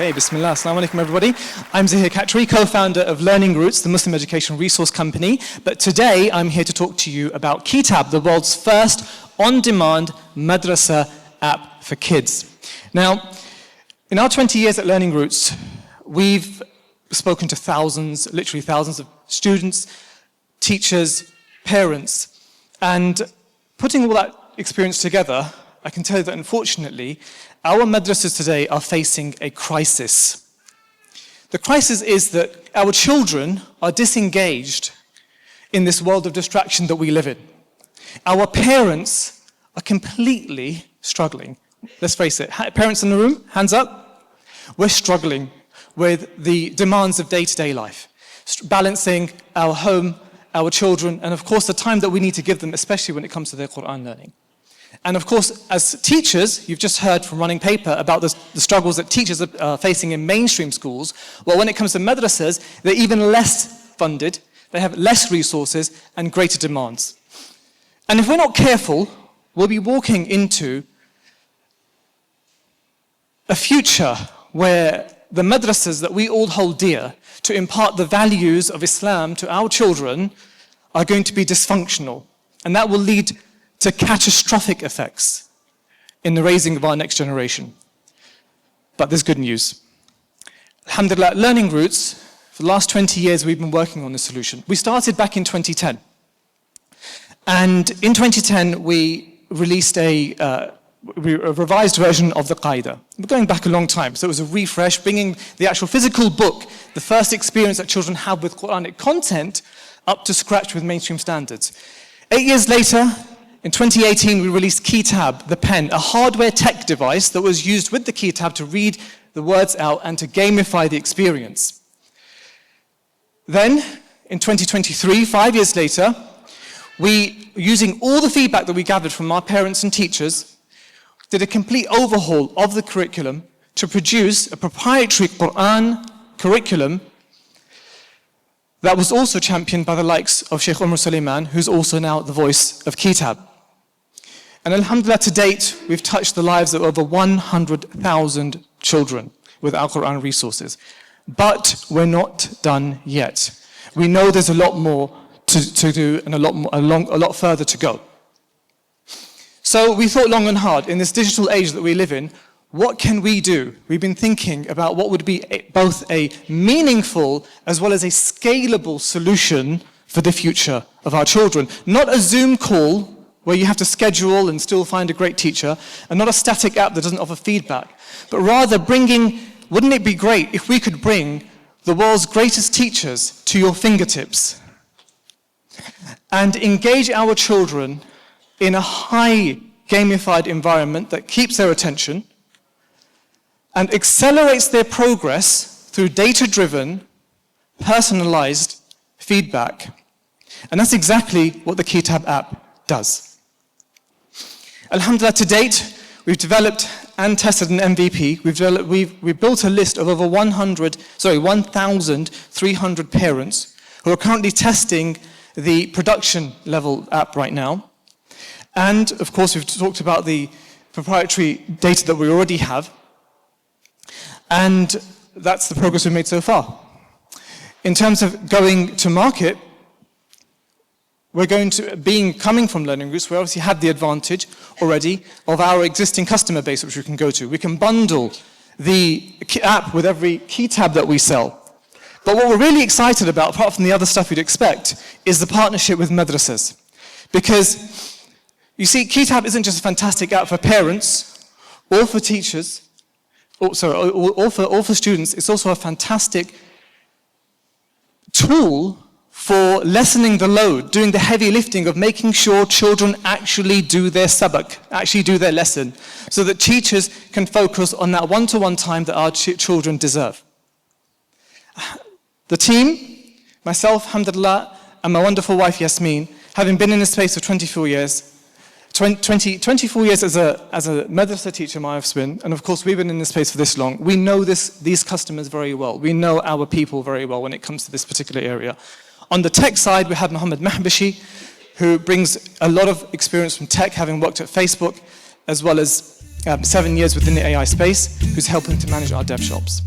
Okay, Bismillah, Assalamu alaikum everybody. I'm Zaheer Khatri, co-founder of Learning Roots, the Muslim education resource company. But today I'm here to talk to you about Kiitab, the world's first on-demand madrasa app for kids. Now, in our 20 years at Learning Roots, we've spoken to thousands, literally thousands of students, teachers, parents, and putting all that experience together, I can tell you that unfortunately, our madrasas today are facing a crisis. The crisis is that our children are disengaged in this world of distraction that we live in. Our parents are completely struggling. Let's face it, parents in the room, hands up. We're struggling with the demands of day-to-day life, balancing our home, our children, and of course the time that we need to give them, especially when it comes to their Quran learning. And of course, as teachers, you've just heard from Running Paper about the struggles that teachers are facing in mainstream schools. Well, when it comes to madrasas, they're even less funded, they have less resources and greater demands. And if we're not careful, we'll be walking into a future where the madrasas that we all hold dear to impart the values of Islam to our children are going to be dysfunctional. And that will lead to catastrophic effects in the raising of our next generation. But there's good news. Alhamdulillah, at Learning Roots, for the last 20 years we've been working on this solution. We started back in 2010. And in 2010 we released a revised version of the Qaida. We're going back a long time, so it was a refresh, bringing the actual physical book, the first experience that children have with Quranic content, up to scratch with mainstream standards. 8 years later, in 2018, we released Kiitab, the pen, a hardware tech device that was used with the Kiitab to read the words out and to gamify the experience. Then, in 2023, 5 years later, we, using all the feedback that we gathered from our parents and teachers, did a complete overhaul of the curriculum to produce a proprietary Quran curriculum that was also championed by the likes of Sheikh Umar Suleiman, who's also now the voice of Kiitab. And alhamdulillah, to date, we've touched the lives of over 100,000 children with our Quran resources. But we're not done yet. We know there's a lot more to do and a lot further to go. So we thought long and hard, in this digital age that we live in, what can we do? We've been thinking about what would be both a meaningful as well as a scalable solution for the future of our children. Not a Zoom call where you have to schedule and still find a great teacher, and not a static app that doesn't offer feedback, but rather wouldn't it be great if we could bring the world's greatest teachers to your fingertips and engage our children in a high gamified environment that keeps their attention and accelerates their progress through data-driven, personalized feedback. And that's exactly what the Kiitab app does. Alhamdulillah, to date, we've developed and tested an MVP. We've built a list of over 1,300 parents who are currently testing the production level app right now. And of course, we've talked about the proprietary data that we already have. And that's the progress we've made so far. In terms of going to market, we're going to, coming from Learning Roots, we obviously have the advantage already of our existing customer base which we can go to. We can bundle the app with every Kiitab that we sell. But what we're really excited about, apart from the other stuff you'd expect, is the partnership with madrasas. Because, you see, Kiitab isn't just a fantastic app for parents or for teachers, or for students. It's also a fantastic tool for lessening the load, doing the heavy lifting of making sure children actually do their sabak, actually do their lesson, so that teachers can focus on that one-to-one time that our children deserve. The team, myself, alhamdulillah, and my wonderful wife, Yasmin, having been in this space for 24 years, 24 years as a madrasa teacher, my wife's been, and of course we've been in this space for this long. We know these customers very well. We know our people very well when it comes to this particular area. On the tech side, we have Mohammed Mahbashi, who brings a lot of experience from tech, having worked at Facebook, as well as 7 years within the AI space, who's helping to manage our dev shops.